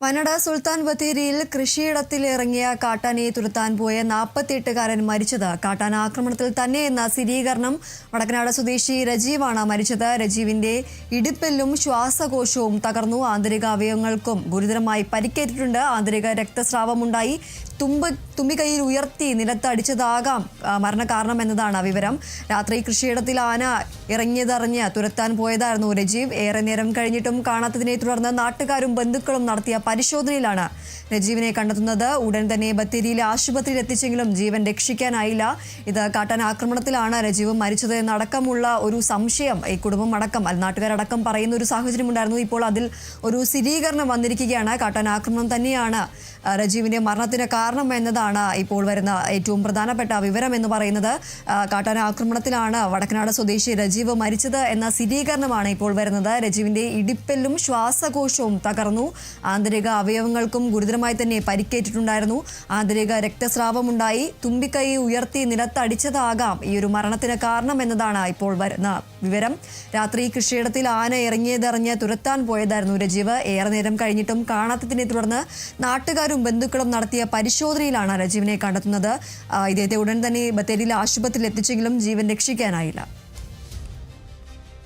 വയനാട് സുൽത്താൻ ബത്തേരിയിൽ കൃഷിയിടത്തിലിറങ്ങിയ കാട്ടാനയെ തുരത്താൻ പോയ 48-കാരൻ മരിച്ചത് കാട്ടാന ആക്രമണത്തിൽ തന്നെയെന്ന സ്ഥിരീകരണം. വടക്കനാട് സ്വദേശി രജീവാണ് മരിച്ചത്. രജീവിന്റെ ഇടുപ്പെല്ലും ശ്വാസകോശവും തകർന്നു. ആന്തരിക അവയവങ്ങൾക്കും ഗുരുതരമായി പരിക്കേറ്റിട്ടുണ്ട്. ആന്തരിക രക്തസ്രാവമുണ്ടായി. തുമ്പിക്കൈയിൽ ഉയർത്തി നിലത്തടിച്ചതാകാം മരണകാരണം എന്നതാണ് വിവരം. രാത്രി കൃഷിയിടത്തിൽ ആന ഇറങ്ങിയതറിഞ്ഞ് തുരത്താൻ പോയതായിരുന്നു രജീവ്. ഏറെ നേരം കഴിഞ്ഞിട്ടും കാണാത്തതിനെ തുടർന്ന് നാട്ടുകാരും ബന്ധുക്കളും നടത്തിയ പരിശോധനയിലാണ് രജീവിനെ കണ്ടെത്തുന്നത്. ഉടൻ തന്നെ ബത്തേരിയിലെ ആശുപത്രിയിൽ എത്തിച്ചെങ്കിലും ജീവൻ രക്ഷിക്കാനായില്ല. ഇത് കാട്ടാന ആക്രമണത്തിലാണ് രജീവ് മരിച്ചത് എന്നടക്കമുള്ള ഒരു സംശയം ഈ കുടുംബം അടക്കം നാട്ടുകാരടക്കം പറയുന്ന ഒരു സാഹചര്യം ഉണ്ടായിരുന്നു. ഇപ്പോൾ അതിൽ ഒരു സ്ഥിരീകരണം വന്നിരിക്കുകയാണ്. കാട്ടാന ആക്രമണം തന്നെയാണ് രജീവിന്റെ മരണത്തിന് കാരണം എന്നതാണ് ഇപ്പോൾ വരുന്ന ഏറ്റവും പ്രധാനപ്പെട്ട വിവരം എന്ന് പറയുന്നത്. കാട്ടാന ആക്രമണത്തിലാണ് വടക്കനാട് സ്വദേശി രജീവ് മരിച്ചത് എന്ന സ്ഥിരീകരണമാണ് ഇപ്പോൾ വരുന്നത്. രജീവിന്റെ ഇടുപ്പെല്ലും ശ്വാസകോശവും തകർന്നു. ആന്തരിക അവയവങ്ങൾക്കും ഗുരുതരമായി തന്നെ പരിക്കേറ്റിട്ടുണ്ടായിരുന്നു. ആന്തരിക രക്തസ്രാവമുണ്ടായി. തുമ്പിക്കൈ ഉയർത്തി നിലത്തടിച്ചതാകാം ഈ ഒരു മരണത്തിന് കാരണം എന്നതാണ് ഇപ്പോൾ വരുന്ന വിവരം. രാത്രി കൃഷിയിടത്തിൽ ആന ഇറങ്ങിയതറിഞ്ഞ് തുരത്താൻ പോയതായിരുന്നു രജീവ്. ഏറെ നേരം കഴിഞ്ഞിട്ടും കാണാത്തതിനെ തുടർന്ന് നാട്ടുകാരും ബന്ധുക്കളും നടത്തിയ പരിശോധനയിലാണ് രജീവിനെ കണ്ടെത്തുന്നത്. ഇദ്ദേഹത്തെ ഉടൻ തന്നെ ബത്തേരിയിലെ ആശുപത്രിയിൽ എത്തിച്ചെങ്കിലും ജീവൻ രക്ഷിക്കാനായില്ല.